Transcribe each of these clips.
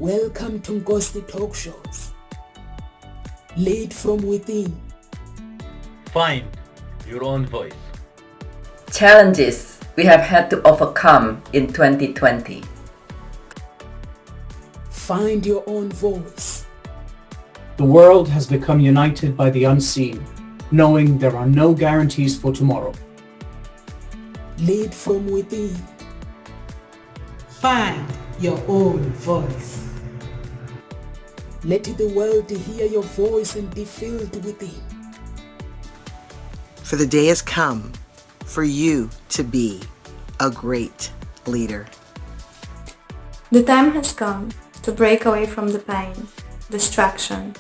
Welcome to Ngosti Talk Shows. Lead from within. Find your own voice. Challenges we have had to overcome in 2020. Find your own voice. The world has become united by the unseen, knowing there are no guarantees for tomorrow. Lead from within. Find your own voice. Let the world hear your voice and be filled within. For the day has come for you to be a great leader. The time has come to break away from the pain, distraction,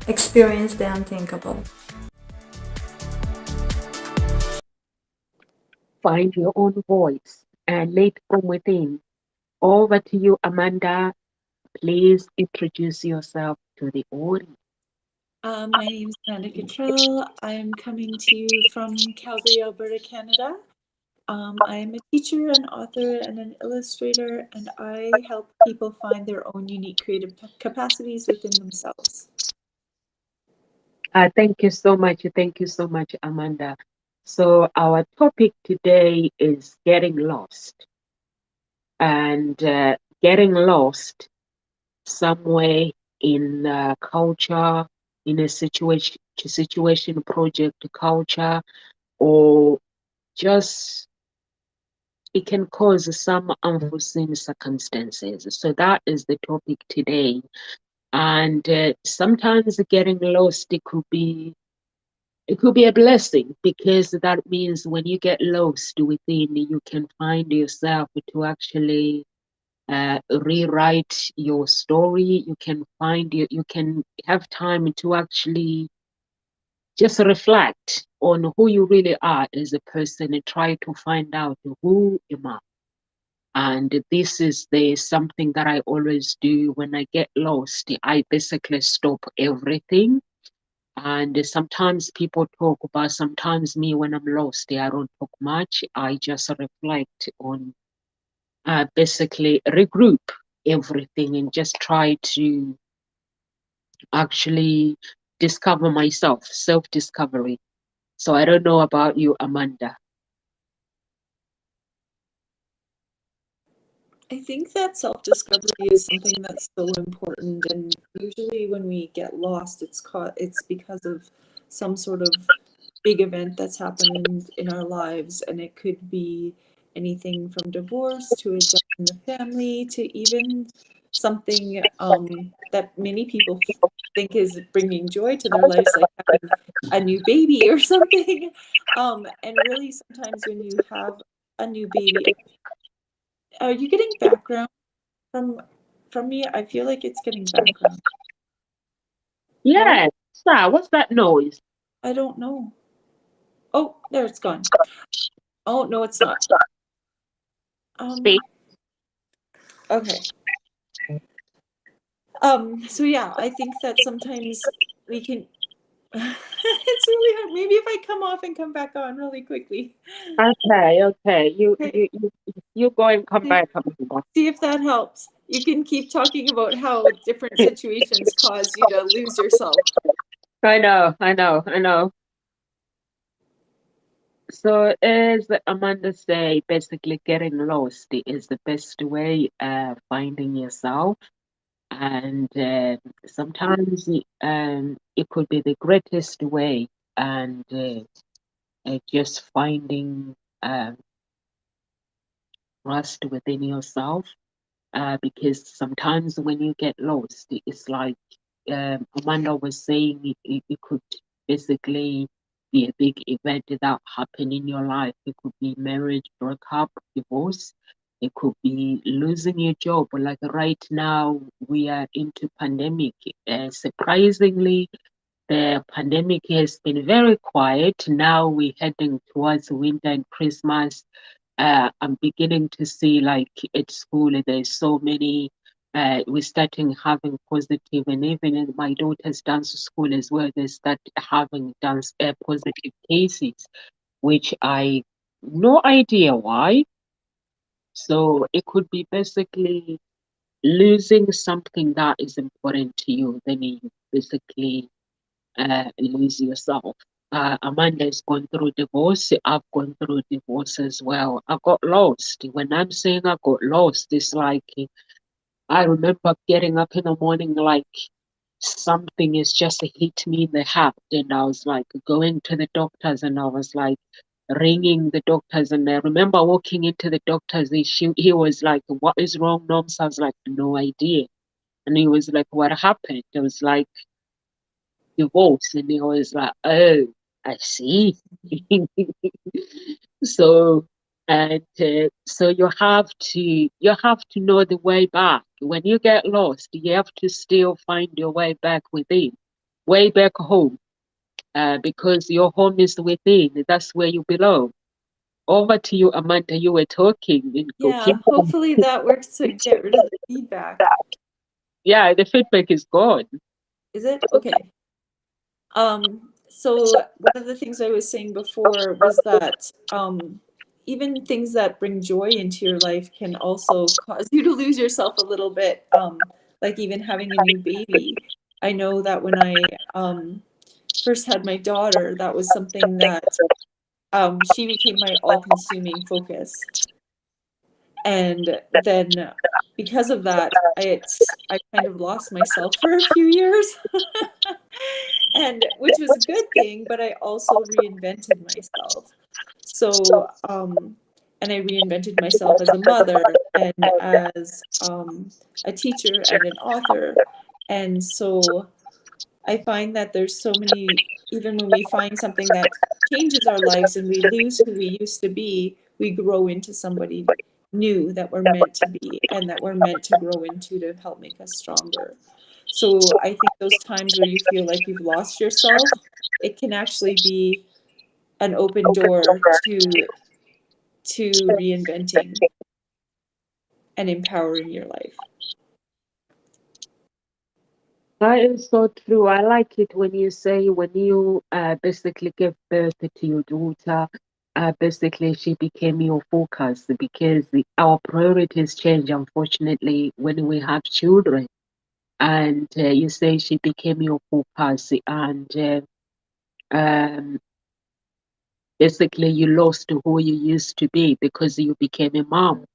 experience the unthinkable. Find your own voice and lead from within. Over to you, Amanda. Please introduce yourself to the audience. My name is Nadia Dubiel. I'm coming to you from Calgary, Alberta, Canada. I am a teacher, an author, and an illustrator, and I help people find their own unique creative capacities within themselves. Thank you so much. Thank you so much, Amanda. So our topic today is getting lost. And getting lost somewhere in culture, in a situation, project, culture, or just it can cause some unforeseen circumstances. So that is the topic today. And sometimes getting lost, it could be a blessing, because that means when you get lost within, you can find yourself to actually rewrite your story. You can you can have time to actually just reflect on who you really are as a person and try to find out who am I. And this is something that I always do when I get lost. I basically stop everything. And sometimes people talk, but sometimes me, when I'm lost, I don't talk much. I just reflect on, basically regroup everything and just try to actually discover myself, self-discovery. So I don't know about you, Amanda. I think that self-discovery is something that's so important, and usually when we get lost, it's because of some sort of big event that's happened in our lives, and it could be anything from divorce to a death in the family to even something that many people think is bringing joy to their lives, like having a new baby or something. And really, sometimes when you have a new baby, are you getting background from me? I feel like it's getting background. Yeah, no? What's that noise? I don't know. Oh, there, it's gone. Oh, no, it's not. Speak. Okay. So yeah, I think that sometimes we can it's really hard. Maybe if I come off and come back on really quickly. Okay. You go and come back. See if that helps. You can keep talking about how different situations cause you to lose yourself. I know. So as Amanda say, basically getting lost is the best way finding yourself. And sometimes it could be the greatest way, and just finding trust within yourself, because sometimes when you get lost, it's like Amanda was saying, it could basically be a big event that happened in your life. It could be marriage, breakup, divorce. It could be losing your job. Like right now, we are into pandemic. Surprisingly, the pandemic has been very quiet. Now we're heading towards winter and Christmas. I'm beginning to see, like at school, there's so many. We're starting having positive, and even in my daughter's dance school as well, they start having positive cases, which I no idea why. So it could be basically losing something that is important to you, then you basically lose yourself. Amanda's gone through divorce. I've gone through divorce as well. I got lost. When I'm saying I got lost, it's like I remember getting up in the morning like something is just hit me in the heart, and I was like going to the doctors, and I was like ringing the doctors, and I remember walking into the doctors. He was like, "What is wrong, Noms?" I was like, "No idea." And he was like, "What happened?" I was like, "Divorce." And he was like, "Oh, I see." So, and so you have to know the way back. When you get lost, you have to still find your way back within, way back home, because your home is within. That's where you belong. Over to you, Amanda. You were talking. Yeah, hopefully that works to get rid of the feedback. Yeah, the feedback is gone. Is it? Okay. So one of the things I was saying before was that even things that bring joy into your life can also cause you to lose yourself a little bit. Like even having a new baby. I know that when I first had my daughter, that was something that she became my all-consuming focus. And then because of that, I kind of lost myself for a few years. And which was a good thing, but I also reinvented myself. So and I reinvented myself as a mother and as a teacher and an author. And so I find that there's so many, even when we find something that changes our lives and we lose who we used to be, we grow into somebody new that we're meant to be and that we're meant to grow into to help make us stronger. So I think those times where you feel like you've lost yourself, it can actually be an open door to reinventing and empowering your life. That is so true. I like it when you say when you basically give birth to your daughter, basically she became your focus because our priorities change, unfortunately, when we have children. And you say she became your focus, and um, basically you lost who you used to be because you became a mom.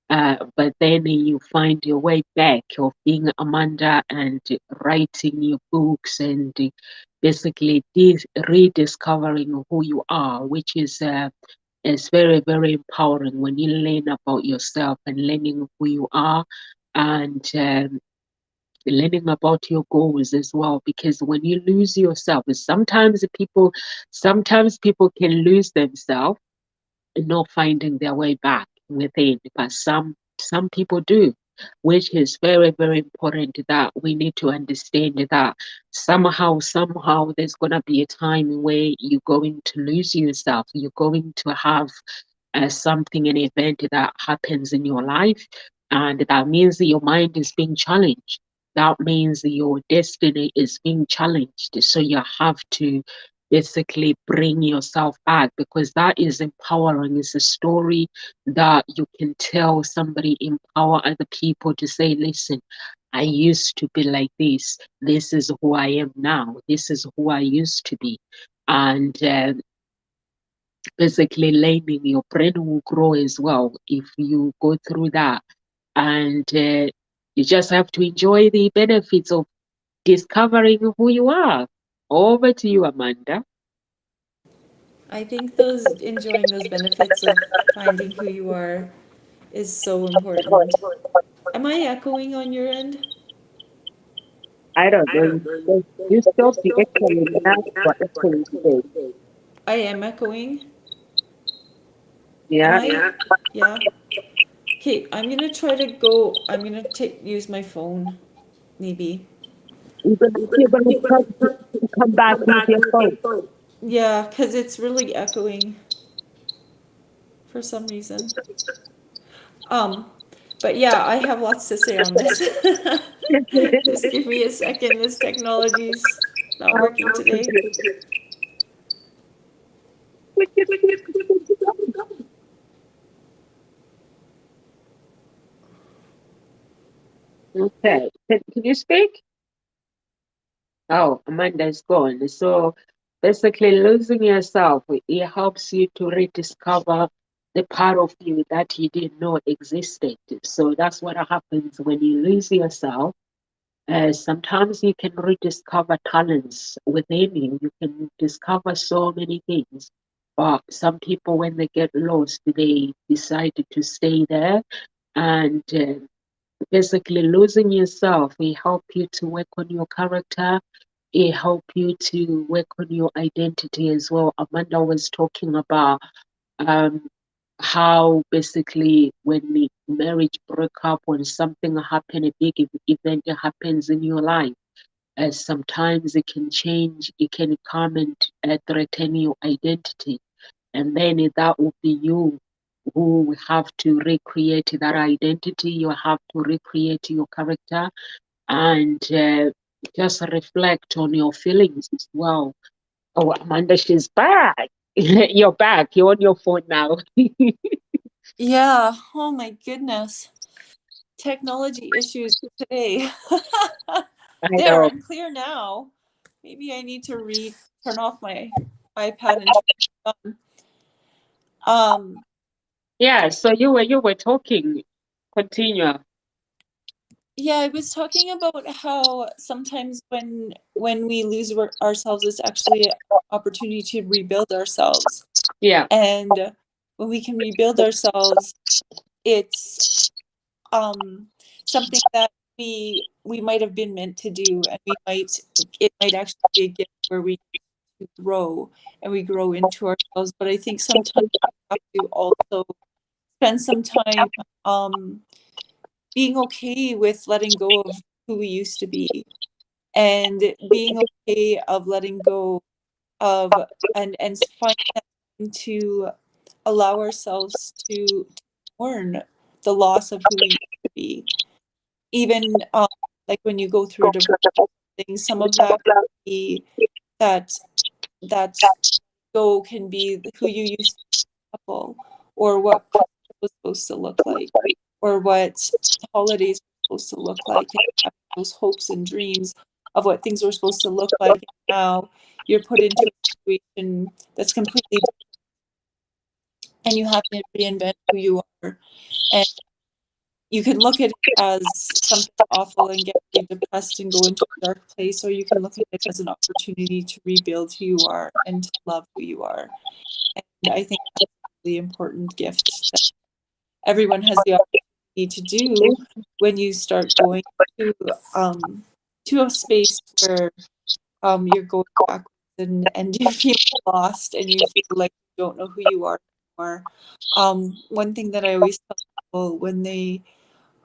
But then you find your way back of being Amanda and writing your books and basically rediscovering who you are, which is very, very empowering when you learn about yourself and learning who you are and learning about your goals as well. Because when you lose yourself, sometimes people can lose themselves not finding their way back within, but some people do, which is very, very important that we need to understand that somehow there's gonna be a time where you're going to lose yourself. You're going to have something, an event that happens in your life, and that means that your mind is being challenged. That means that your destiny is being challenged. So you have to basically bring yourself back because that is empowering. It's a story that you can tell somebody, empower other people to say, listen, I used to be like this. This is who I am now. This is who I used to be. And basically learning, your brain will grow as well if you go through that. And you just have to enjoy the benefits of discovering who you are. Over to you, Amanda. I think enjoying those benefits of finding who you are is so important. Am I echoing on your end? I don't know. You stop the echoing now for echoing today. I am echoing. Am Yeah. I? Yeah. Okay, I'm gonna use my phone, maybe. You're gonna come back with your phone. Yeah, because it's really echoing for some reason. Um, but yeah, I have lots to say on this. Just give me a second. This technology's not working today. Okay. Can you speak? Oh, Amanda's gone. So basically, losing yourself, it helps you to rediscover the part of you that you didn't know existed. So that's what happens when you lose yourself. Sometimes you can rediscover talents within you. You can discover so many things. But some people, when they get lost, they decide to stay there. And basically, losing yourself, it help you to work on your character. It help you to work on your identity as well. Amanda was talking about um, how basically when the marriage broke up, when something happened, a big event happens in your life, sometimes it can change, it can come and threaten your identity. And then that will be you who have to recreate that identity. You have to recreate your character and just reflect on your feelings as well. Oh, Amanda, she's back. You're back. You're on your phone now. Yeah. Oh my goodness. Technology issues today. I There, know. I'm clear now. Maybe I need to turn off my iPad and turn it on. Yeah, so you were talking. Continue. Yeah, I was talking about how sometimes when we lose ourselves, it's actually an opportunity to rebuild ourselves. Yeah. And when we can rebuild ourselves, it's something that we might have been meant to do, and it might actually be a gift where we grow and we grow into ourselves. But I think sometimes we have to also spend some time being okay with letting go of who we used to be, and being okay of letting go of and find time to allow ourselves to mourn the loss of who we used to be. Even like when you go through a divorce thing, some of that can be that that go can be who you used to be, couple, or what Christmas was supposed to look like, or what holidays were supposed to look like, and having those hopes and dreams of what things were supposed to look like. And now you're put into a situation that's completely different, and you have to reinvent who you are. And you can look at it as something awful and get really depressed and go into a dark place, or you can look at it as an opportunity to rebuild who you are and to love who you are. And I think that's a really important gift that everyone has the opportunity to do when you start going to a space where you're going backwards and you feel lost and you feel like you don't know who you are anymore. One thing that I always tell people when they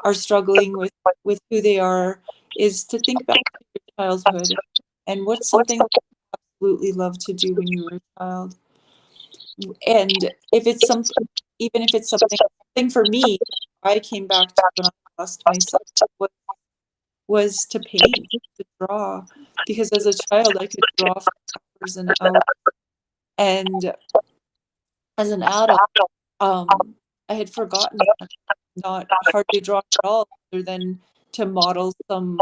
are struggling with who they are is to think back to your childhood and what's something that you absolutely loved to do when you were a child. And if it's something, even if it's something for me, I came back to when I lost myself was to paint, to draw, because as a child I could draw for hours and hours, and as an adult, I had forgotten that, not hardly draw at all, other than to model some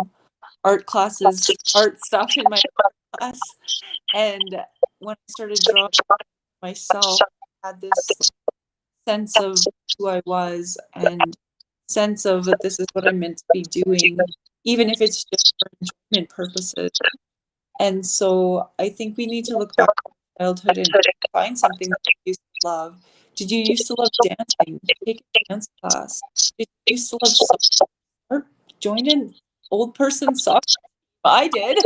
art stuff in my art class. And when I started drawing myself, I had this sense of who I was and sense of that this is what I'm meant to be doing, even if it's just for enjoyment purposes. And so I think we need to look back at childhood and find something that you used to love. Did you used to love dancing? Did you take a dance class? Did you used to love soccer? Or join an old person soccer? I did.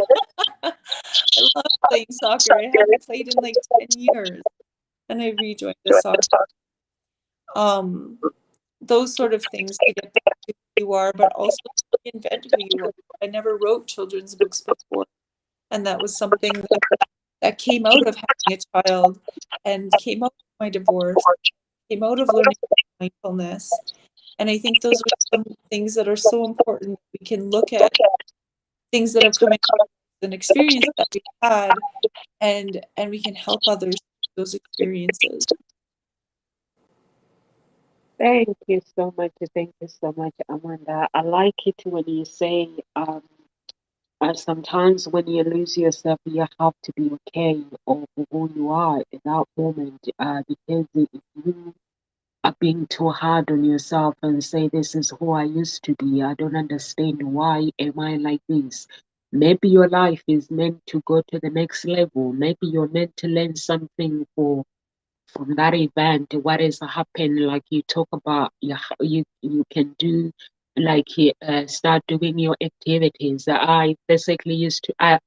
I love playing soccer. I hadn't played in like 10 years, and I rejoined the soccer. Those sort of things to get back to who you are, but also to reinvent who you are. I never wrote children's books before, and that was something that came out of having a child and came out of my divorce, came out of learning mindfulness. And I think those are some things that are so important. We can look at things that have come out and experiences that we've had, and we can help others through those experiences. Thank you so much. Thank you so much, Amanda. I like it when you say sometimes when you lose yourself, you have to be okay of who you are at that moment. Because if you are being too hard on yourself and say, "This is who I used to be. I don't understand why am I like this." Maybe your life is meant to go to the next level. Maybe you're meant to learn something from that event. What has happened? Like you talk about, you can do like start doing your activities. I basically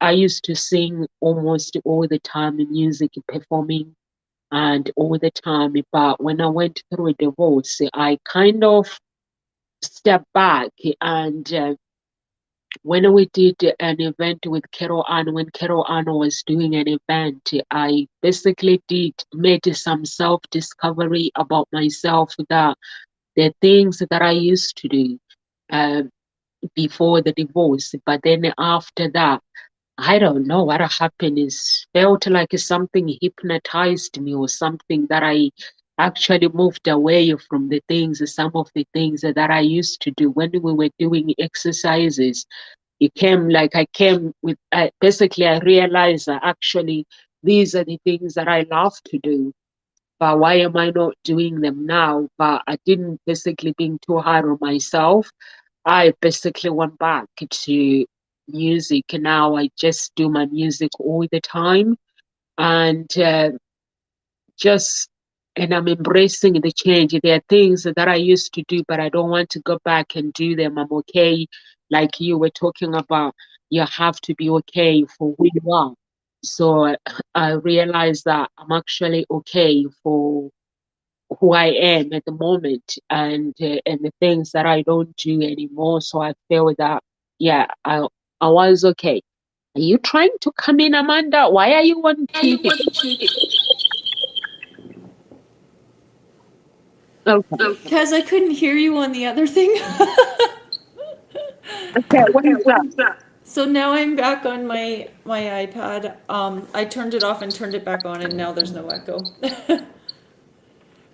I used to sing almost all the time in music performing and all the time. But when I went through a divorce, I kind of stepped back and when we did an event with Carol Ann, when Carol Ann was doing an event, I basically made some self-discovery about myself, that the things that I used to do uh, before the divorce. But then after that, I don't know what happened. Is felt like something hypnotized me or something, that I actually moved away from the things, some of the things that I used to do when we were doing exercises. It came like I came with, basically I realized that actually these are the things that I love to do, but why am I not doing them now? But I didn't basically being too hard on myself. I basically went back to music. Now I just do my music all the time, and just and I'm embracing the change. There are things that I used to do, but I don't want to go back and do them. I'm okay. Like you were talking about, you have to be okay for who you are. So I realized that I'm actually okay for who I am at the moment, and the things that I don't do anymore. So I feel that yeah, I was okay. Are you trying to come in, Amanda? Why are you on TV? Okay. Because I couldn't hear you on the other thing. Okay, what is that? So now I'm back on my iPad. I turned it off and turned it back on, and now there's no echo.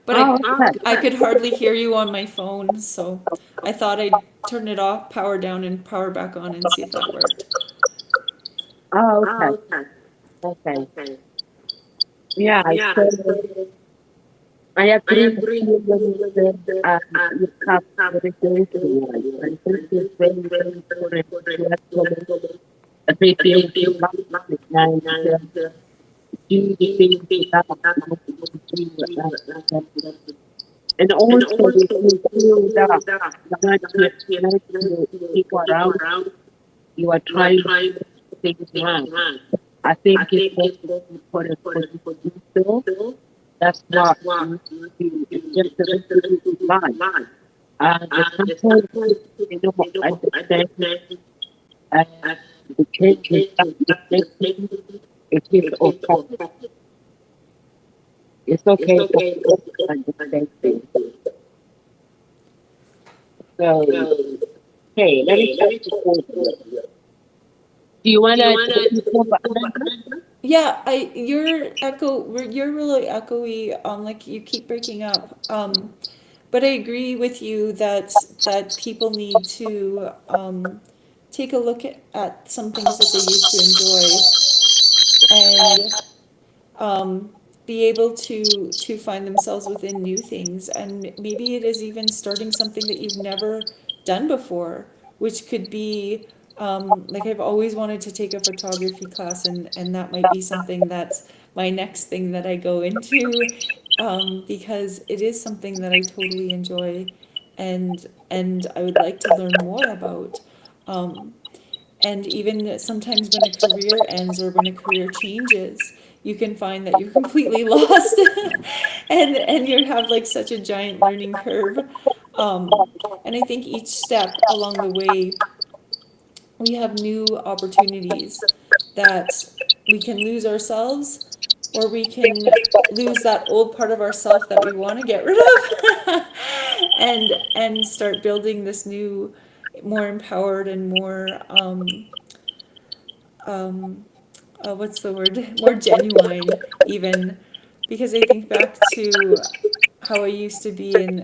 But Oh, I okay. could hardly hear you on my phone, so I thought I'd turn it off, power down, and power back on and see if that worked. Oh, okay. Okay. Yeah, so I agree with you when you said you have to reduce the life. I think it's very, very important to actually rebuild your life and do the things that you want to do. And also, if you feel that not to people around, you are trying to do things wrong. I think it's very important for you to do so. That's what you do. It's just a rebuild your life. And sometimes you know understand uh, the changes that is making. It is okay. It's okay for people to understand things. So, hey, let me start to call you. Do you wanna take over, Amanda? Yeah, you're really echoey. Like you keep breaking up. But I agree with you that people need to take a look at some things that they used to enjoy and be able to find themselves within new things, and maybe it is even starting something that you've never done before, which could be like I've always wanted to take a photography class, and that might be something that's my next thing that I go into, because it is something that I totally enjoy, and I would like to learn more about. And even sometimes when a career ends or when a career changes, you can find that you're completely lost, and you have like such a giant learning curve. And I think each step along the way, we have new opportunities that we can lose ourselves, or we can lose that old part of ourself that we want to get rid of, and start building this new, more empowered and more what's the word, more genuine even, because I think back to how I used to be, and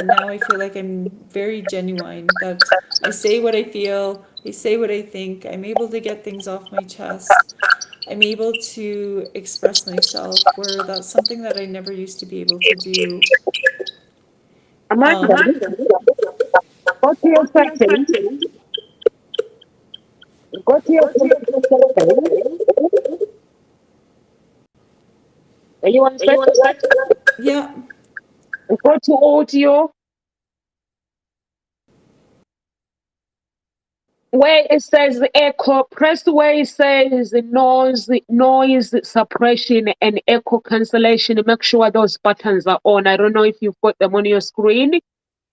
now I feel like I'm very genuine, that I say what I feel, I say what I think, I'm able to get things off my chest, I'm able to express myself, where that's something that I never used to be able to do. Amanda, go to your settings. Go to your settings. Are you on settings? Yeah. Go to audio. Where it says echo, press where it says noise suppression and echo cancellation. Make sure those buttons are on. I don't know if you've got them on your screen.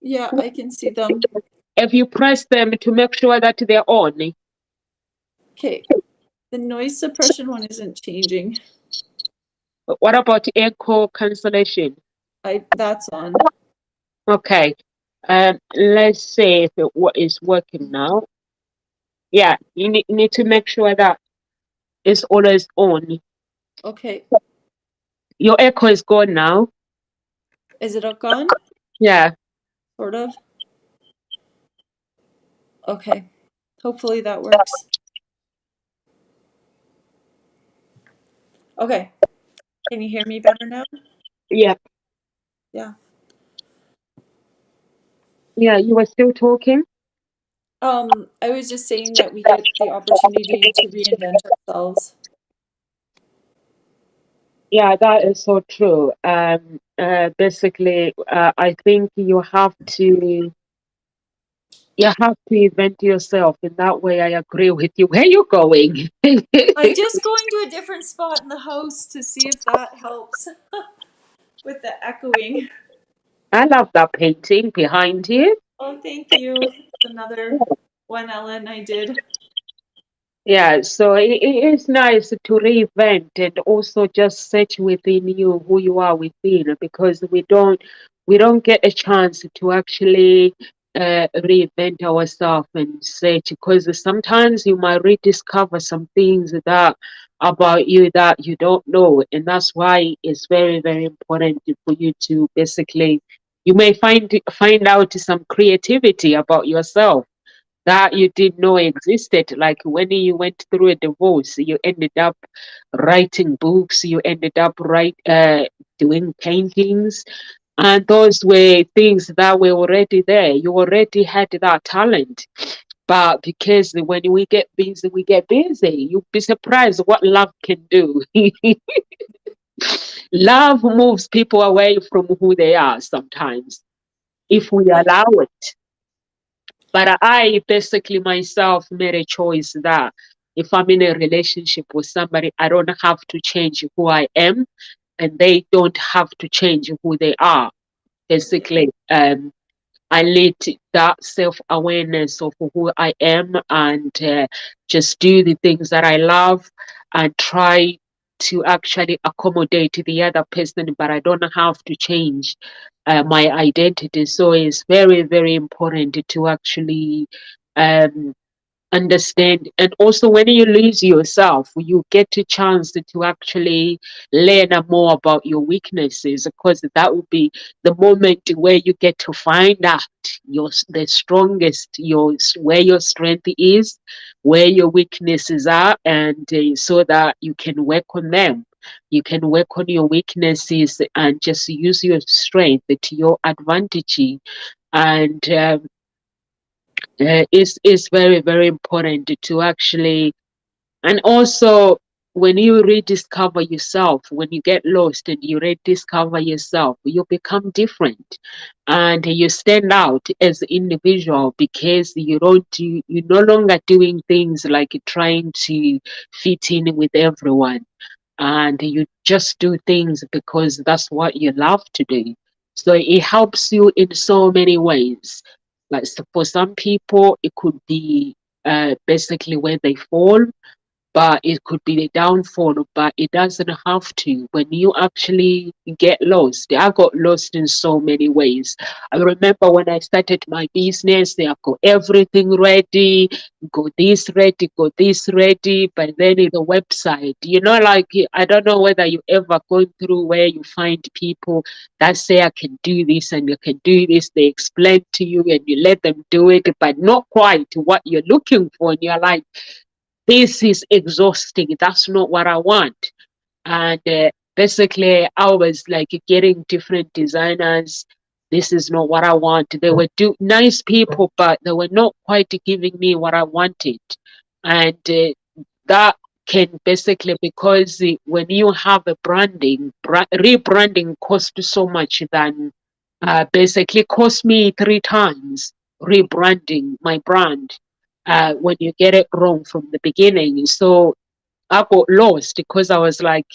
Yeah, I can see them. If you press them to make sure that they're on. Okay. The noise suppression one isn't changing. What about echo cancellation? That's on. Okay. Let's see if it is working now. Yeah, you need to make sure that it's always on. Okay. Your echo is gone now. Is it gone? Yeah. Sort of. Okay. Hopefully that works. Okay. Can you hear me better now? Yeah. Yeah. Yeah, you were still talking? I was just saying that we get the opportunity to reinvent ourselves. Yeah, that is so true. Basically, I think you have to invent yourself. In that way, I agree with you. Where are you going? I'm just going to a different spot in the house to see if that helps with the echoing. I love that painting behind you. Oh, thank you. It's another one Ellen I did. Yeah, so it is nice to reinvent and also just search within you who you are within, because we don't get a chance to actually reinvent ourselves and search, because sometimes you might rediscover some things that about you that you don't know, and that's why it's very, very important for you to basically, you may find out some creativity about yourself that you didn't know existed. Like when you went through a divorce, you ended up writing books, you ended up doing paintings, and those were things that were already there. You already had that talent. But because when we get busy, we get busy. You'd be surprised what love can do. Love moves people away from who they are sometimes, if we allow it. But I basically myself made a choice that if I'm in a relationship with somebody, I don't have to change who I am, and they don't have to change who they are. Basically, I need that self-awareness of who I am, and just do the things that I love and try to actually accommodate the other person, but I don't have to change my identity. So it's very, very important to actually um, understand. And also when you lose yourself, you get a chance to actually learn more about your weaknesses, because that would be the moment where you get to find out the strongest, where your strength is, where your weaknesses are, and so that you can work on them. You can work on your weaknesses and just use your strength to your advantage. And it's very, very important to actually, and also when you rediscover yourself, when you get lost and you rediscover yourself, you become different, and you stand out as an individual, because you're no longer doing things like trying to fit in with everyone, and you just do things because that's what you love to do. So it helps you in so many ways. Like, so for some people, it could be basically where they fall. but it could be the downfall, but it doesn't have to. When you actually get lost, I got lost in so many ways. I remember when I started my business, I got everything ready, got this ready, got this ready, but then in the website, like, I don't know whether you ever gone through where you find people that say, I can do this and you can do this. They explain to you and you let them do it, but not quite what you're looking for. And you're like, this is exhausting. That's not what I want. And basically, I was like getting different designers. This is not what I want. They were nice people, but they were not quite giving me what I wanted. And that can basically, because when you have a rebranding costs so much than basically cost me 3 times rebranding my brand when you get it wrong from the beginning. So I got lost because I was like,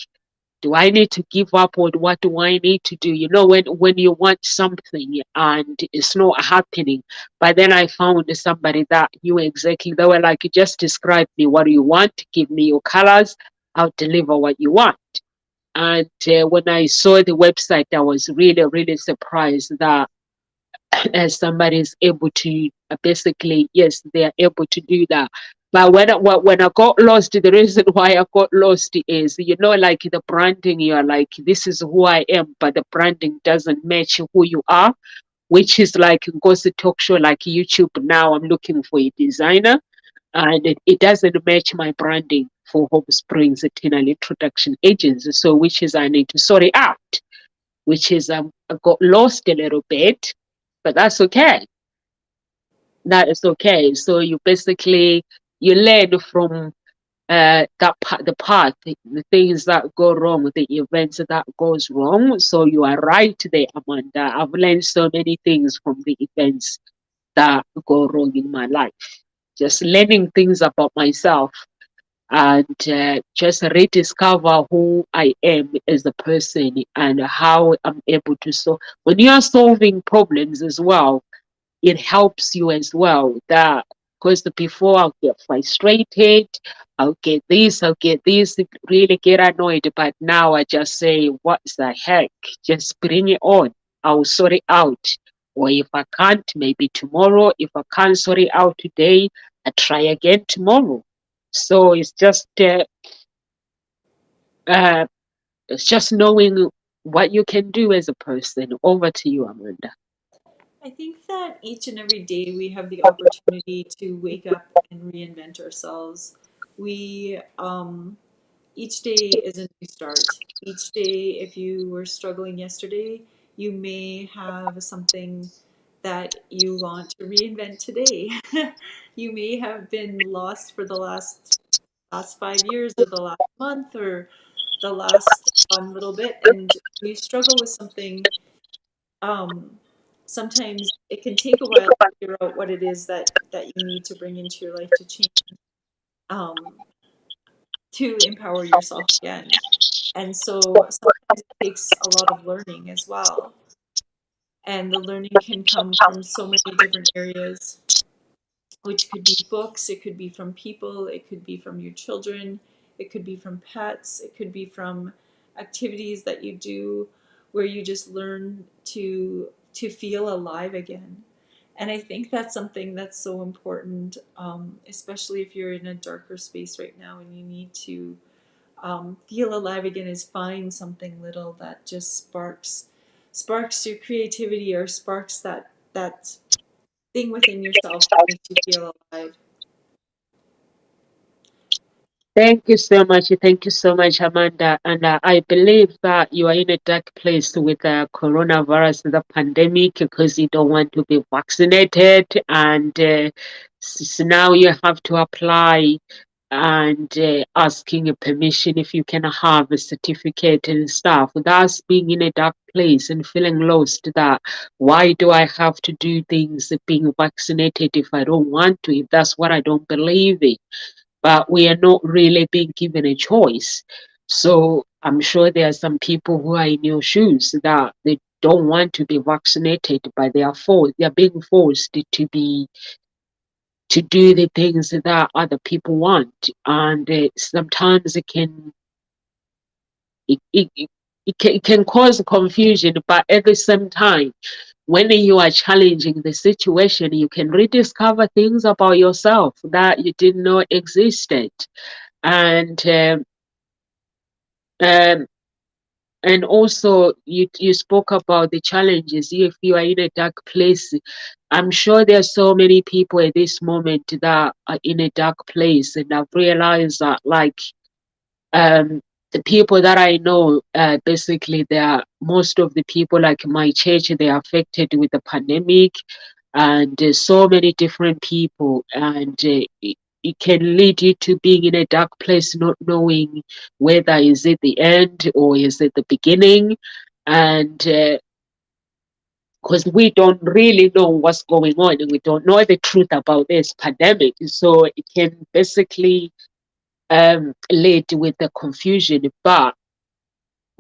do I need to give up, or what do I need to do? When you want something and it's not happening. But then I found somebody that knew exactly. They were like, just describe me what you want, give me your colors, I'll deliver what you want. And when I saw the website, I was really, really surprised that somebody is able to basically, yes, they are able to do that. But when I got lost, the reason why I got lost is, like the branding, you're like, this is who I am, but the branding doesn't match who you are, which is like goes to talk show like YouTube. Now I'm looking for a designer and it doesn't match my branding for Hope Springs Tenal Introduction Agency. So which is I need to sort it out, which is I got lost a little bit, but that's okay. That is okay. So you basically you learn from the path, the things that go wrong, the events that goes wrong. So you are right there, Amanda. I've learned so many things from the events that go wrong in my life. Just learning things about myself and just rediscover who I am as a person and how I'm able to solve. When you are solving problems as well, it helps you as well. That because before I'll get frustrated, I'll get this, really get annoyed. But now I just say, what the heck? Just bring it on. I'll sort it out. Or if I can't, maybe tomorrow. If I can't sort it out today, I try again tomorrow. So it's just knowing what you can do as a person. Over to you, Amanda. I think that each and every day we have the opportunity to wake up and reinvent ourselves. We each day is a new start. Each day, if you were struggling yesterday, you may have something that you want to reinvent today. You may have been lost for the last 5 years or the last month or the last little bit, and you struggle with something. um, Sometimes it can take a while to figure out what it is that you need to bring into your life to change, to empower yourself again. And so sometimes it takes a lot of learning as well. And the learning can come from so many different areas, which could be books, it could be from people, it could be from your children, it could be from pets, it could be from activities that you do where you just learn to feel alive again. And I think that's something that's so important, especially if you're in a darker space right now and you need to feel alive again, is find something little that just sparks your creativity or sparks that thing within yourself that makes you feel alive. Thank you so much. Thank you so much, Amanda. And I believe that you are in a dark place with the coronavirus, the pandemic, because you don't want to be vaccinated. And now you have to apply and asking a permission if you can have a certificate and stuff. That's being in a dark place and feeling lost, that why do I have to do things being vaccinated if I don't want to, if that's what I don't believe in? But we are not really being given a choice. So I'm sure there are some people who are in your shoes that they don't want to be vaccinated, but they are being forced to be to do the things that other people want, and sometimes it can cause confusion, but at the same time, when you are challenging the situation, you can rediscover things about yourself that you didn't know existed. And um, and also you spoke about the challenges. If you are in a dark place, I'm sure there are so many people at this moment that are in a dark place, and I've realized that, like, um the people that I know, basically they are, most of the people like my church, they are affected with the pandemic, and so many different people, and it can lead you to being in a dark place, not knowing whether is it the end or is it the beginning. And because we don't really know what's going on, and we don't know the truth about this pandemic, so it can basically lead with the confusion. But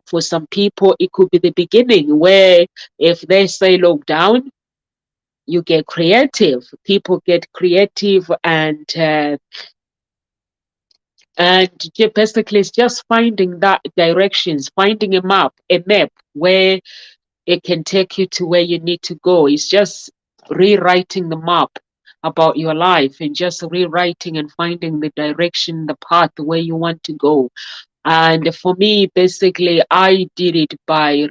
for some people, it could be the beginning, where if they say lockdown, you get creative. People get creative, and basically it's just finding that directions, finding a map where it can take you to where you need to go. It's just rewriting the map about your life, and just rewriting and finding the direction, the path where you want to go. And for me, basically, I did it by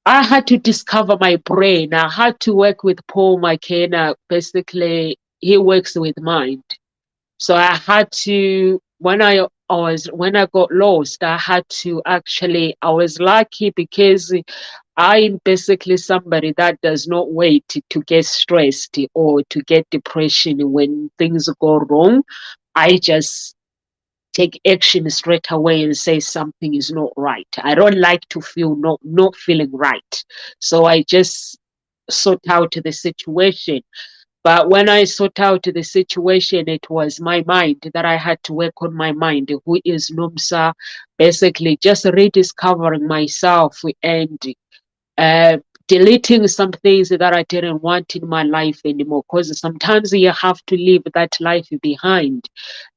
I had to discover my brain. I had to work with Paul McKenna. Basically, he works with mind. So I had to, when I got lost, I had to actually, I was lucky because I'm basically somebody that does not wait to get stressed or to get depression when things go wrong. I just take action straight away and say something is not right. I don't like to feel not feeling right. So I just sort out the situation. But when I sort out the situation, it was my mind that I had to work on my mind, who is Nomsa, basically just rediscovering myself, and uh, deleting some things that I didn't want in my life anymore. Because sometimes you have to leave that life behind,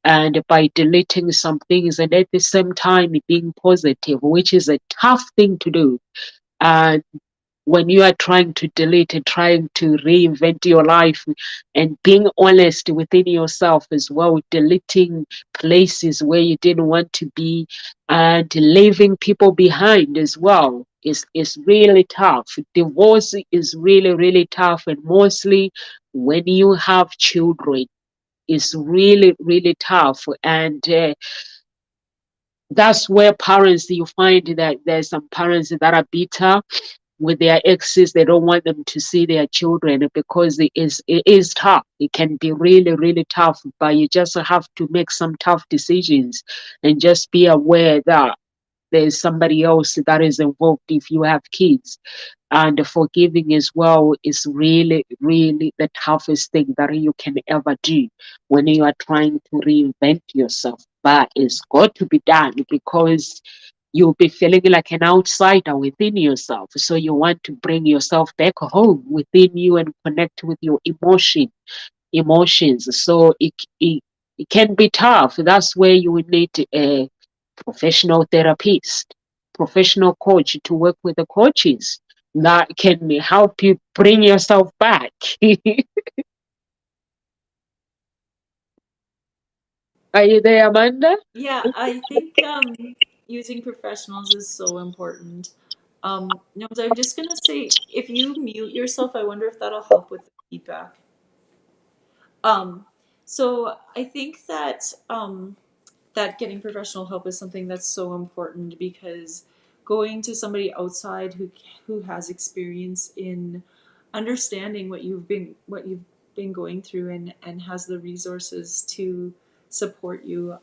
and by deleting some things, and at the same time being positive, which is a tough thing to do. And when you are trying to delete and trying to reinvent your life, and being honest within yourself as well, deleting places where you didn't want to be, and leaving people behind as well, is really tough. Divorce is really, really tough, and mostly when you have children, it's really, really tough. And that's where parents, you find that there's some parents that are bitter with their exes. They don't want them to see their children, because it is tough. It can be really, really tough, but you just have to make some tough decisions, and just be aware that there's somebody else that is involved if you have kids. And forgiving as well is really, really the toughest thing that you can ever do when you are trying to reinvent yourself. But it's got to be done, because you'll be feeling like an outsider within yourself. So you want to bring yourself back home within you and connect with your emotions. So it can be tough. That's where you would need a professional therapist, professional coach, to work with the coaches that can help you bring yourself back. Are you there, Amanda? Yeah, I think using professionals is so important. No, but I'm just gonna say, if you mute yourself, I wonder if that'll help with the feedback. Um, so I think that that getting professional help is something that's so important, because going to somebody outside who has experience in understanding what you've been going through, and has the resources to support you,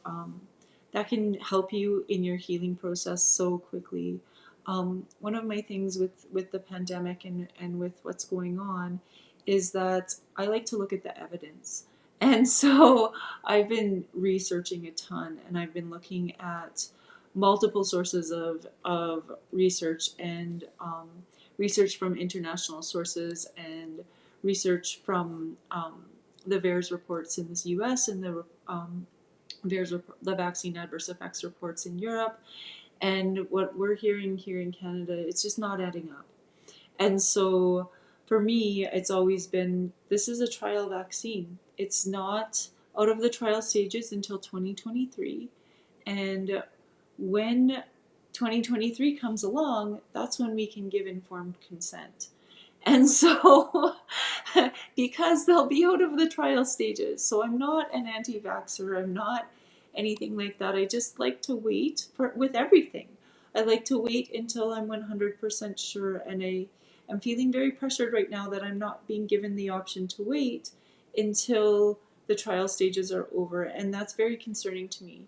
that can help you in your healing process so quickly. One of my things with the pandemic, and with what's going on, is that I like to look at the evidence. And so I've been researching a ton, and I've been looking at multiple sources of research, and research from international sources, and research from the VAERS reports in the US and the the vaccine adverse effects reports in Europe, and what we're hearing here in Canada, it's just not adding up. And so for me, it's always been, this is a trial vaccine. It's not out of the trial stages until 2023. And when 2023 comes along, that's when we can give informed consent. And so, because they'll be out of the trial stages, so I'm not an anti-vaxxer, I'm not anything like that. I just like to wait with everything. I like to wait until I'm 100% sure, and I'm feeling very pressured right now that I'm not being given the option to wait until the trial stages are over, and that's very concerning to me,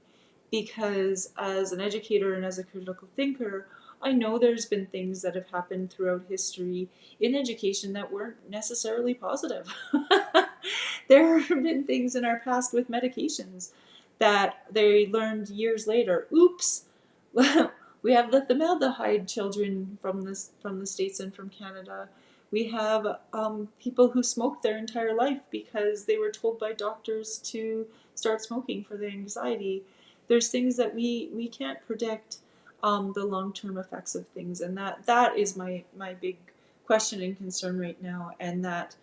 because as an educator and as a critical thinker, I know there's been things that have happened throughout history in education that weren't necessarily positive. There have been things in our past with medications that they learned years later, oops, we have lithiumaldehyde children from the States and from Canada. We have people who smoked their entire life because they were told by doctors to start smoking for their anxiety. There's things that we can't predict the long-term effects of things, and that is my big question and concern right now, and that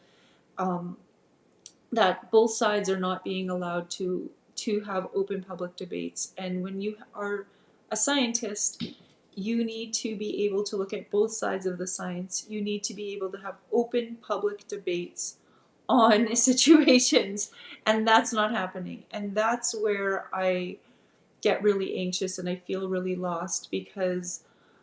that both sides are not being allowed to have open public debates. And when you are a scientist, you need to be able to look at both sides of the science. You need to be able to have open public debates on situations, and that's not happening. And that's where I get really anxious and I feel really lost, because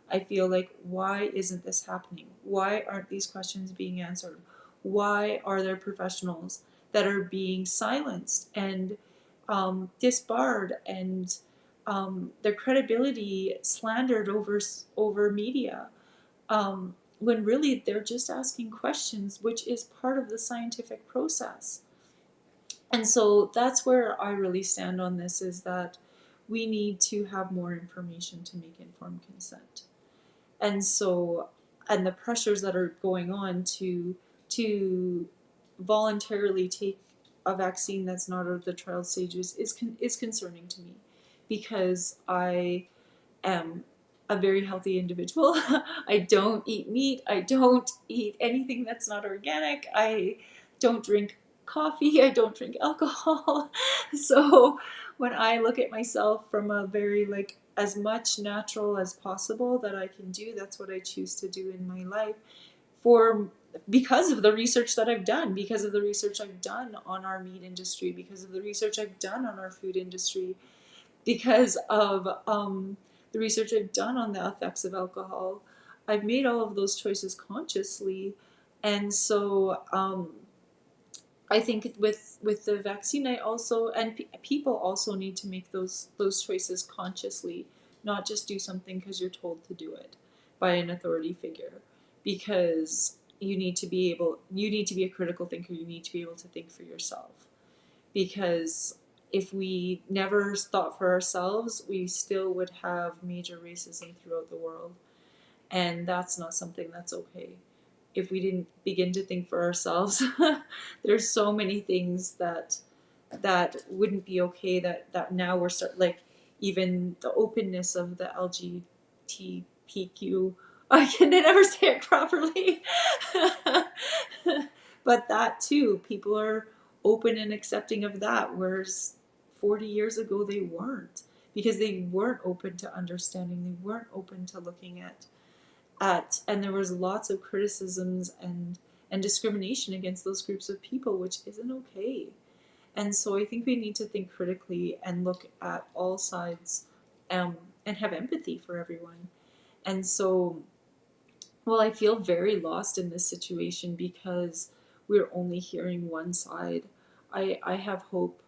I feel like, why isn't this happening? Why aren't these questions being answered? Why are there professionals that are being silenced and disbarred, and their credibility slandered over media, when really they're just asking questions, which is part of the scientific process? And so that's where I really stand on this, is that we need to have more information to make informed consent. And so, and the pressures that are going on to voluntarily take a vaccine that's not out of the trial stages is concerning to me, because I am a very healthy individual. I don't eat meat. I don't eat anything that's not organic. I don't drink coffee. I don't drink alcohol. So when I look at myself from a very, like, as much natural as possible that I can do, that's what I choose to do in my life, because of the research that I've done, because of the research I've done on our meat industry, because of the research I've done on our food industry, because of the research I've done on the effects of alcohol. I've made all of those choices consciously. And so I think with the vaccine, I also, and people also need to make those choices consciously, not just do something because you're told to do it by an authority figure, because you need to be a critical thinker. You need to be able to think for yourself, because if we never thought for ourselves, we still would have major racism throughout the world. And that's not something that's okay. If we didn't begin to think for ourselves, there's so many things that wouldn't be okay, that now we're like, even the openness of the LGBTQ, I can never say it properly. But that too, people are open and accepting of that, whereas 40 years ago they weren't, because they weren't open to understanding, they weren't open to looking at, and there was lots of criticisms and discrimination against those groups of people, which isn't okay. And so I think we need to think critically and look at all sides, and have empathy for everyone. And so, well, I feel very lost in this situation because we're only hearing one side. I have hope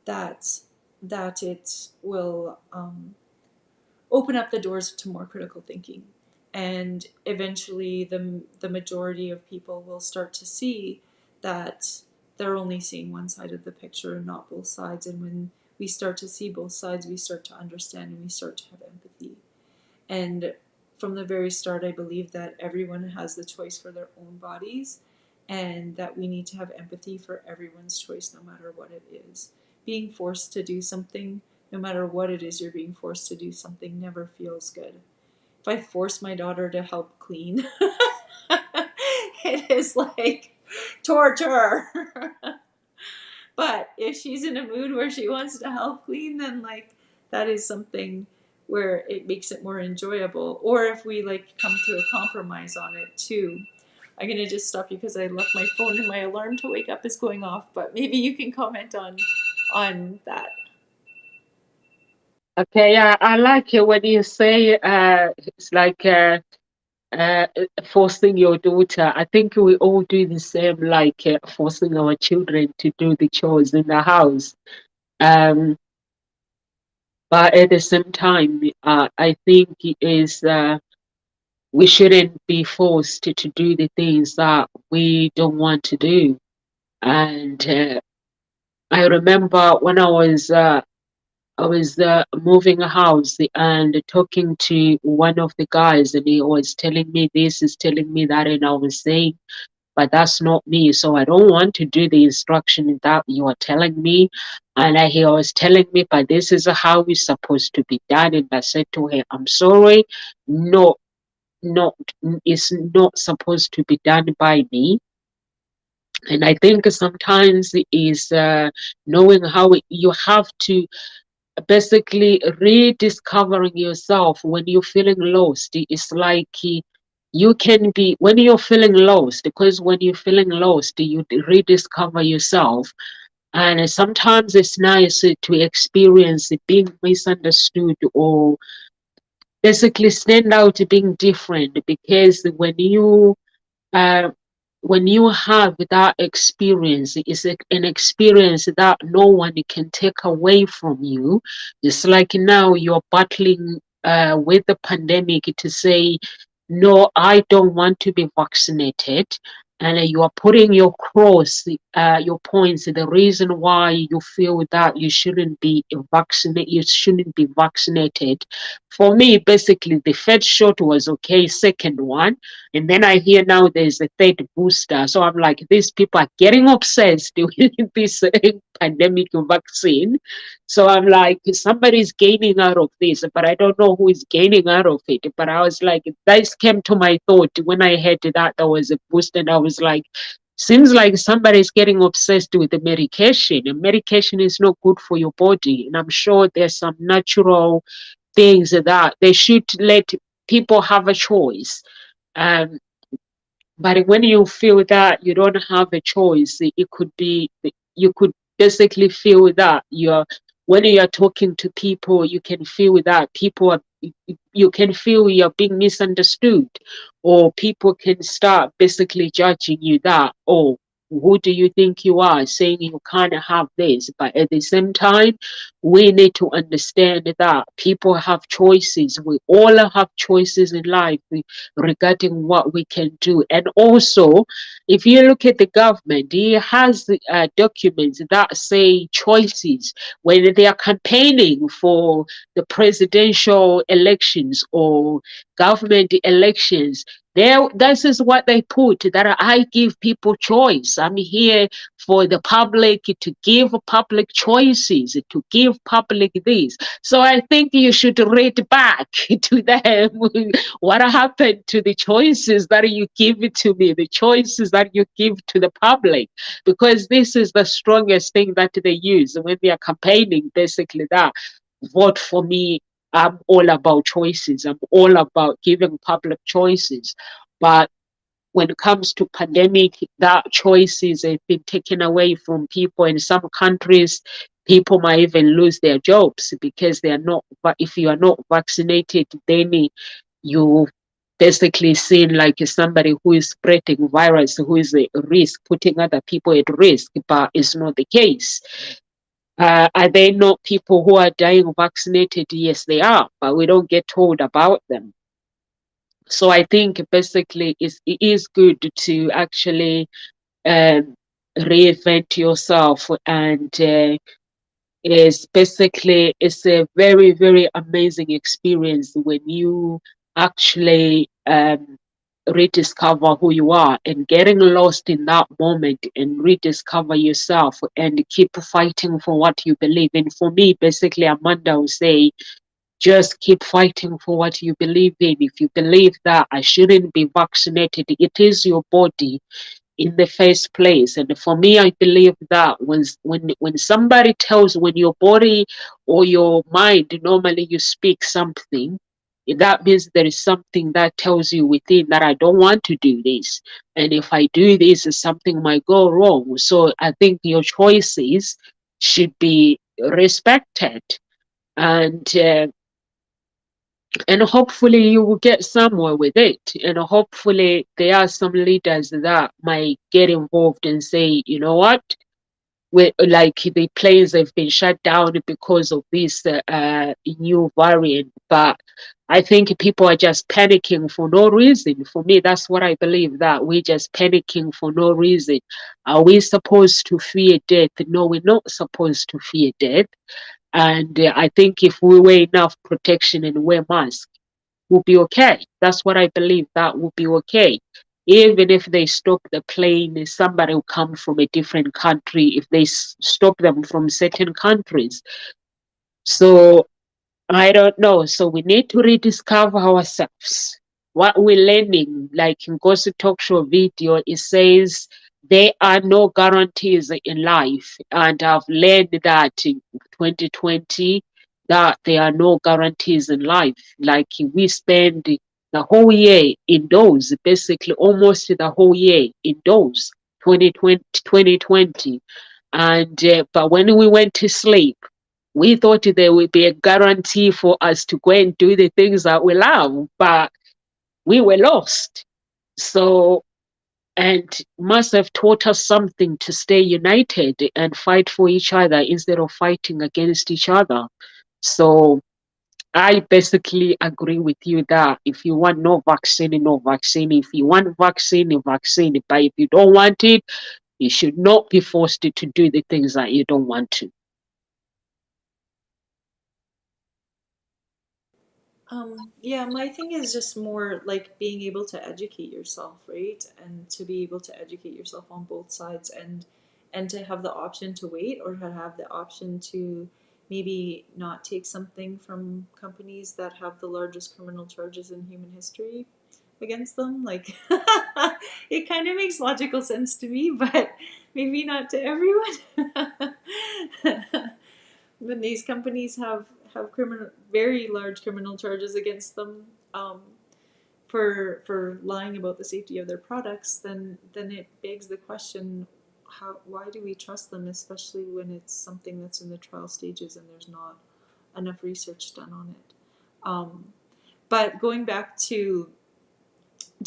that it will open up the doors to more critical thinking, and eventually the majority of people will start to see that they're only seeing one side of the picture and not both sides. And when we start to see both sides, we start to understand and we start to have empathy. And from the very start, I believe that everyone has the choice for their own bodies, and that we need to have empathy for everyone's choice, no matter what it is. Being forced to do something, no matter what it is you're being forced to do something, never feels good. If I force my daughter to help clean, it is like torture. But if she's in a mood where she wants to help clean, then like that is something where it makes it more enjoyable. Or if we like come to a compromise on it too. I'm gonna just stop you because I left my phone and my alarm to wake up is going off. But maybe you can comment on that. Okay, I like it when you say it's like uh, forcing your daughter. I think we all do the same, like forcing our children to do the chores in the house. Um, but at the same time, I think it is we shouldn't be forced to do the things that we don't want to do. And I remember when I was moving a house and talking to one of the guys, and he was telling me this, is telling me that, and I was saying, but that's not me. So I don't want to do the instruction that you are telling me. And he was telling me, but this is how it's supposed to be done. And I said to her, I'm sorry, no, not it's not supposed to be done by me. And I think sometimes it is knowing how you have to basically rediscovering yourself when you're feeling lost. It's like you can be when you're feeling lost, because when you're feeling lost, you rediscover yourself. And sometimes it's nice to experience being misunderstood, or basically stand out being different, because uh, when you have that experience, it's an experience that no one can take away from you. It's like now you're battling with the pandemic to say, no, I don't want to be vaccinated. And you are putting your cross, your points, the reason why you feel that you shouldn't be vaccinated, you shouldn't be vaccinated. For me, basically, the first shot was okay, second one. And then I hear now there's a third booster. So I'm like, these people are getting obsessed with this pandemic vaccine. So I'm like, somebody's gaining out of this, but I don't know who is gaining out of it. But I was like, this came to my thought when I heard that there was a booster, and I was like, seems like somebody's getting obsessed with the medication. And medication is not good for your body. And I'm sure there's some natural things that they should let people have a choice. Um, but when you feel that you don't have a choice, it could be, you could basically feel that when you're talking to people, you can feel that people are, you can feel you're being misunderstood, or people can start basically judging you that, oh, who do you think you are saying you can't have this? But at the same time, we need to understand that people have choices. We all have choices in life regarding what we can do. And also, if you look at the government, it has documents that say choices when they are campaigning for the presidential elections or government elections. There, this is what they put, that I give people choice. I'm here for the public, to give public choices, to give public this. So I think you should read back to them what happened to the choices that you give to me, the choices that you give to the public, because this is the strongest thing that they use when they are campaigning, basically that vote for me. I'm all about choices. I'm all about giving public choices. But when it comes to pandemic, that choices have been taken away from people. In some countries, people might even lose their jobs because they are not. But if you are not vaccinated, then you basically seen like somebody who is spreading virus, who is a risk, putting other people at risk. But it's not the case. Are there not people who are dying vaccinated? Yes, they are, but we don't get told about them. So I think basically it is good to actually um, reinvent yourself, and it's a very, very amazing experience when you actually rediscover who you are, and getting lost in that moment and rediscover yourself and keep fighting for what you believe in. For me, basically, Amanda will say, just keep fighting for what you believe in. If you believe that I shouldn't be vaccinated, it is your body in the first place. And for me, I believe that when somebody tells, when your body or your mind, normally you speak something, that means there is something that tells you within that I don't want to do this, and if I do this, something might go wrong. So I think your choices should be respected, and hopefully you will get somewhere with it, and hopefully there are some leaders that might get involved and say, you know what, like the planes have been shut down because of this new variant. But I think people are just panicking for no reason. For me, that's what I believe, that we're just panicking for no reason. Are we supposed to fear death? No, we're not supposed to fear death. And I think if we wear enough protection and wear masks, we'll be okay. That's what I believe, that will be okay. Even if they stop the plane, somebody will come from a different country if they stop them from certain countries. So I don't know. So we need to rediscover ourselves. What we're learning, like in Gossip Talk Show video, it says there are no guarantees in life. And I've learned that in 2020, that there are no guarantees in life. Like we spend the whole year indoors, basically almost the whole year indoors, 2020. And but when we went to sleep, we thought there would be a guarantee for us to go and do the things that we love, but we were lost. So, and must have taught us something to stay united and fight for each other instead of fighting against each other. So I basically agree with you that if you want no vaccine, no vaccine. If you want vaccine, vaccine. But if you don't want it, you should not be forced to do the things that you don't want to. Yeah, my thing is just more like being able to educate yourself, right? And to be able to educate yourself on both sides, and to have the option to wait, or to have the option to maybe not take something from companies that have the largest criminal charges in human history against them. Like it kind of makes logical sense to me, but maybe not to everyone. When these companies have criminal, very large criminal charges against them, for lying about the safety of their products, then it begs the question, why do we trust them, especially when it's something that's in the trial stages and there's not enough research done on it. But going back to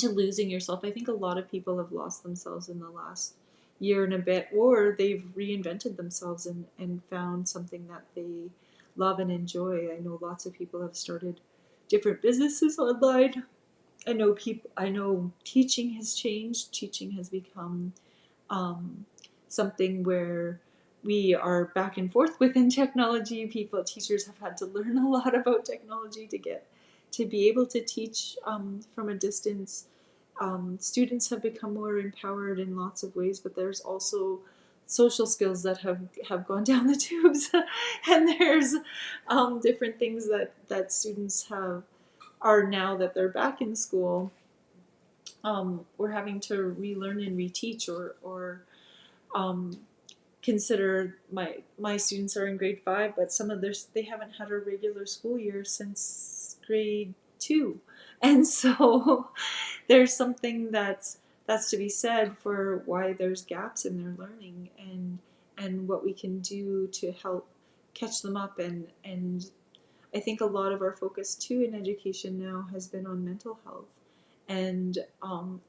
losing yourself, I think a lot of people have lost themselves in the last year and a bit, or they've reinvented themselves and found something that they love and enjoy. I know lots of people have started different businesses online. I know teaching has changed. Teaching has become something where we are back and forth within technology. Teachers have had to learn a lot about technology to be able to teach from a distance. Students have become more empowered in lots of ways, but there's also social skills that have gone down the tubes, and there's different things that students are now that they're back in school. We're having to relearn and reteach, or consider my students are in grade 5, but some of they haven't had a regular school year since grade 2, and so there's something that's to be said for why there's gaps in their learning, and what we can do to help catch them up. And I think a lot of our focus too in education now has been on mental health, and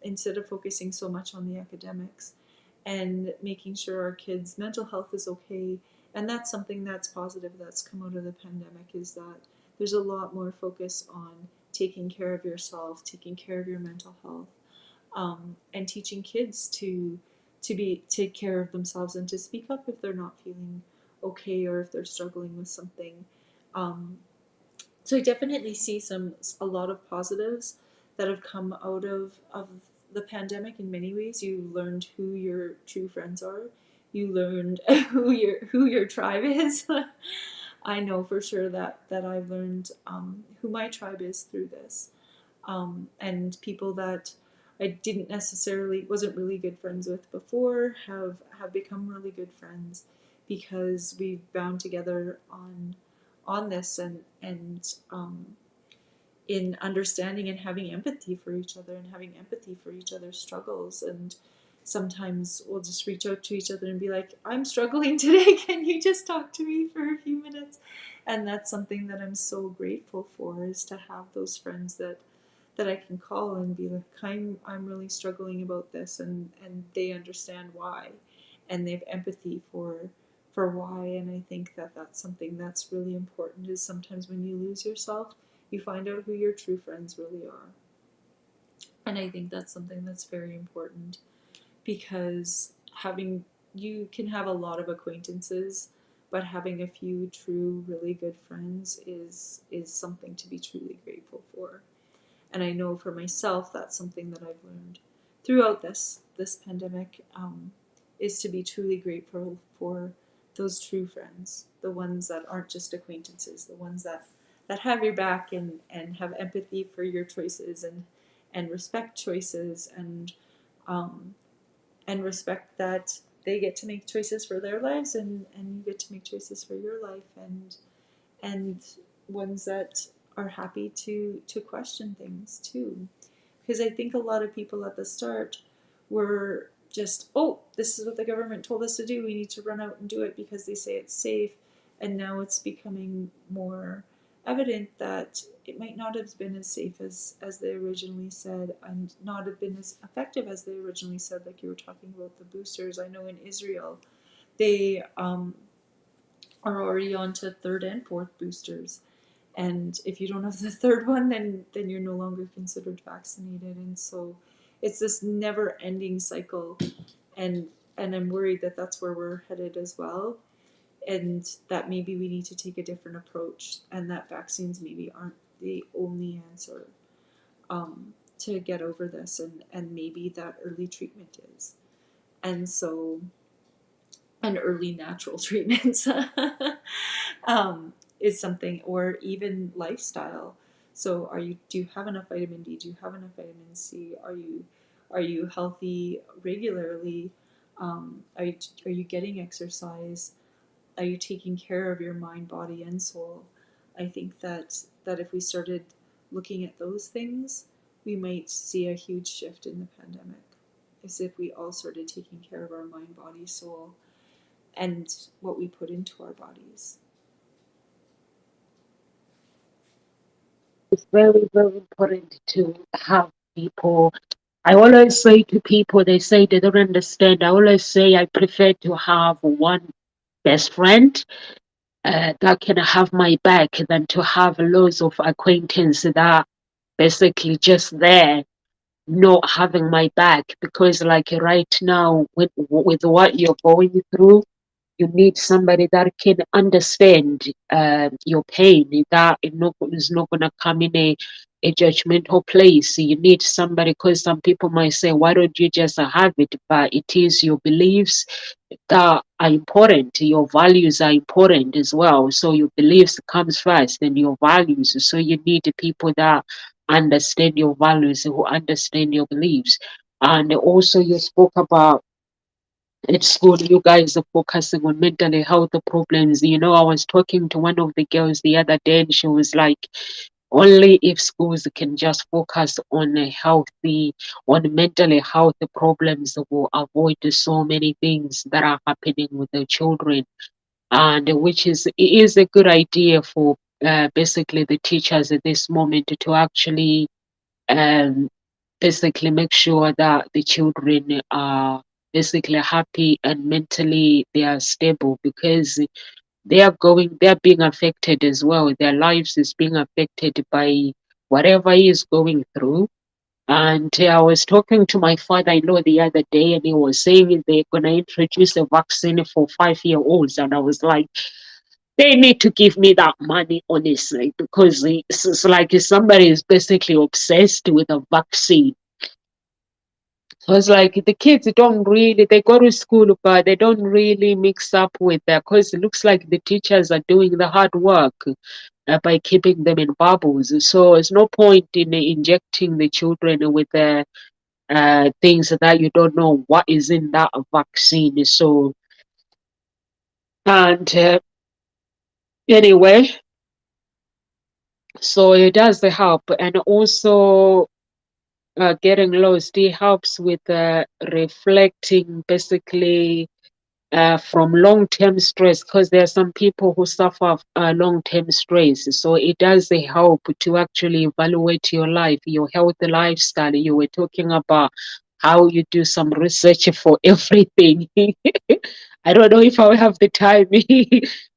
instead of focusing so much on the academics, and making sure our kids' mental health is okay. And that's something that's positive that's come out of the pandemic, is that there's a lot more focus on taking care of yourself, taking care of your mental health, and teaching kids to take care of themselves and to speak up if they're not feeling okay, or if they're struggling with something. So I definitely see a lot of positives that have come out of the pandemic in many ways. You learned who your true friends are. You learned who your tribe is. I know for sure that I've learned who my tribe is through this, and people that I didn't necessarily wasn't really good friends with before have become really good friends because we've bound together on this and in understanding and having empathy for each other and having empathy for each other's struggles. And sometimes we'll just reach out to each other and be like, I'm struggling today, can you just talk to me for a few minutes? And that's something that I'm so grateful for, is to have those friends that I can call and be like, I'm really struggling about this, and they understand why, and they have empathy for why. And I think that that's something that's really important, is sometimes when you lose yourself, you find out who your true friends really are. And I think that's something that's very important, because you can have a lot of acquaintances, but having a few true, really good friends is something to be truly grateful for. And I know for myself, that's something that I've learned throughout this pandemic, is to be truly grateful for those true friends, the ones that aren't just acquaintances, the ones that have your back and have empathy for your choices and respect choices, and respect that they get to make choices for their lives, and you get to make choices for your life, and ones that are happy to question things too. Because I think a lot of people at the start were just, oh, this is what the government told us to do, we need to run out and do it because they say it's safe. And now it's becoming more evident that it might not have been as safe as they originally said, and not have been as effective as they originally said. Like you were talking about the boosters. I know in Israel, they are already on to third and fourth boosters. And if you don't have the third one, then you're no longer considered vaccinated. And so it's this never-ending cycle. And I'm worried that that's where we're headed as well. And that maybe we need to take a different approach, and that vaccines maybe aren't the only answer to get over this, and maybe that early treatment is. And so, and early natural treatments is something, or even lifestyle. So do you have enough vitamin D? Do you have enough vitamin C? Are you healthy regularly? Are you getting exercise? Are you taking care of your mind, body, and soul? I think that if we started looking at those things, we might see a huge shift in the pandemic. As if we all started taking care of our mind, body, soul, and what we put into our bodies. It's very, very important to have people. I always say to people, they say they don't understand. I always say I prefer to have one best friend that can have my back than to have loads of acquaintances that basically just there not having my back. Because like right now with what you're going through, you need somebody that can understand your pain, that is not going to come in a judgmental place. You need somebody, because some people might say, why don't you just have it? But it is your beliefs that are important. Your values are important as well. So your beliefs comes first, then your values. So you need people that understand your values, who understand your beliefs. And also you spoke about at school, you guys are focusing on mental health problems. You know, I was talking to one of the girls the other day, and she was like, only if schools can just focus on on mental health problems, will avoid so many things that are happening with the children. And which is, it is a good idea for basically the teachers at this moment to actually um, basically make sure that the children are basically happy and mentally they are stable, because they're being affected as well. Their lives is being affected by whatever he is going through. And I was talking to my father-in-law the other day, and he was saying they're going to introduce a vaccine for 5-year-olds. And I was like, they need to give me that money, honestly, because it's like somebody is basically obsessed with a vaccine. So it's like the kids don't really, they go to school, but they don't really mix up with that, because it looks like the teachers are doing the hard work by keeping them in bubbles. So there's no point in injecting the children with things that you don't know what is in that vaccine. So, and anyway, so it does help. And also, getting lost, it helps with reflecting, basically, from long-term stress, because there are some people who suffer long-term stress. So it does help to actually evaluate your life, your healthy lifestyle. You were talking about how you do some research for everything. I don't know if I will have the time,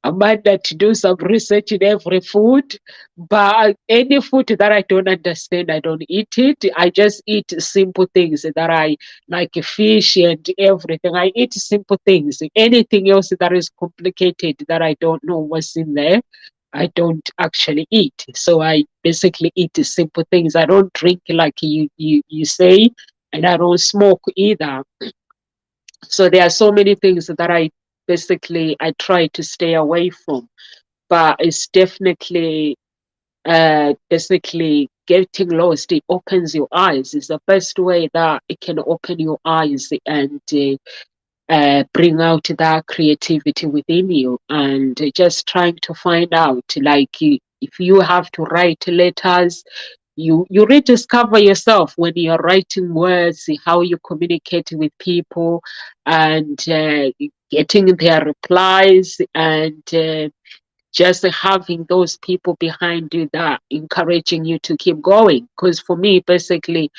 Amanda, to do some research in every food, but any food that I don't understand, I don't eat it. I just eat simple things that I like, fish and everything. I eat simple things. Anything else that is complicated that I don't know what's in there, I don't actually eat. So I basically eat simple things. I don't drink like you say, and I don't smoke either. So there are so many things that I try to stay away from. But it's definitely basically getting lost. It opens your eyes. It's the best way that it can open your eyes and bring out that creativity within you, and just trying to find out, like, if you have to write letters, you rediscover yourself when you're writing words, how you communicate with people, and getting their replies, and just having those people behind you that encouraging you to keep going. Because for me, basically,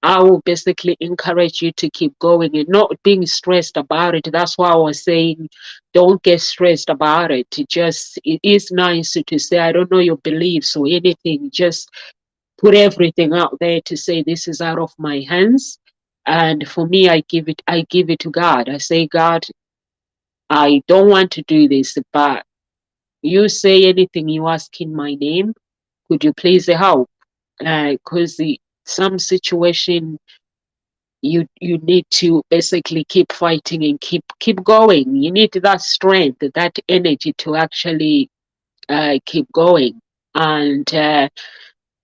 I will basically encourage you to keep going and not being stressed about it. That's why I was saying, don't get stressed about it. It is nice to say, I don't know your beliefs or anything. Just put everything out there to say, this is out of my hands. And for me, I give it to God. I say, God, I don't want to do this, but you say anything you ask in my name, could you please help? Because some situation, you need to basically keep fighting and keep going. You need that strength, that energy to actually keep going. And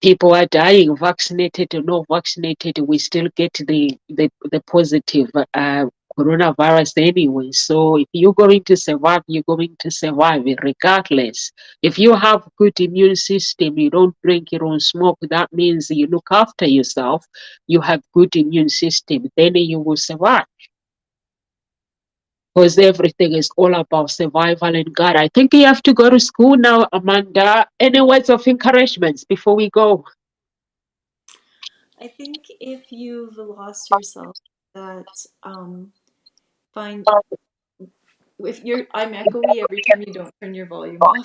people are dying, vaccinated or not vaccinated. We still get the positive coronavirus anyway. So if you're going to survive, you're going to survive it regardless. If you have good immune system, you don't drink, you don't smoke, that means you look after yourself, you have good immune system, then you will survive. Because everything is all about survival and God. I think you have to go to school now, Amanda. Any words of encouragement before we go? I think if you've lost yourself, that find if you're I'm echoey every time you don't turn your volume off.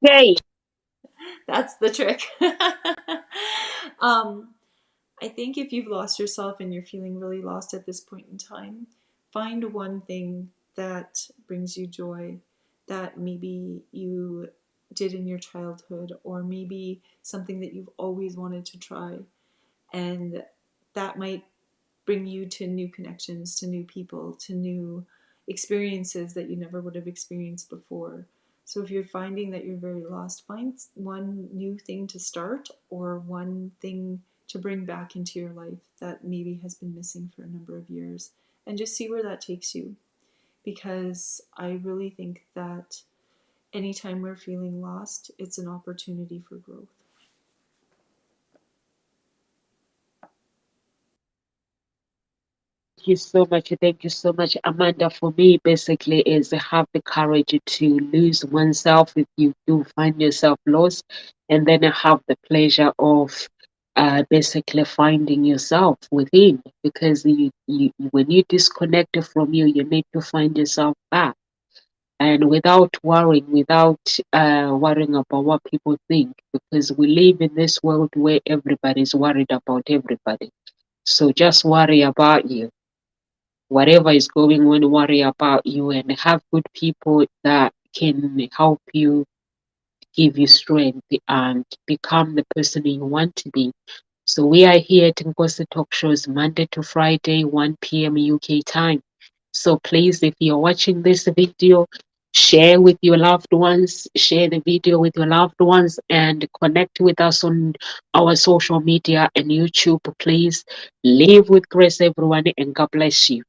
Okay. That's the trick. I think if you've lost yourself and you're feeling really lost at this point in time, find one thing that brings you joy, that maybe you did in your childhood, or maybe something that you've always wanted to try. And that might bring you to new connections, to new people, to new experiences that you never would have experienced before. So if you're finding that you're very lost, find one new thing to start, or one thing to bring back into your life that maybe has been missing for a number of years, and just see where that takes you. Because I really think that anytime we're feeling lost, it's an opportunity for growth. You so much. Thank you so much, Amanda. For me, basically, is have the courage to lose oneself if you do find yourself lost, and then have the pleasure of basically finding yourself within. Because when you disconnect from you, you need to find yourself back, and without worrying about what people think, because we live in this world where everybody's worried about everybody. So just worry about you. Whatever is going on, worry about you, and have good people that can help you, give you strength, and become the person you want to be. So we are here at Ngozi Talk Shows Monday to Friday, 1 p.m. UK time. So please, if you're watching this video, share with your loved ones, share the video with your loved ones, and connect with us on our social media and YouTube. Please live with grace, everyone, and God bless you.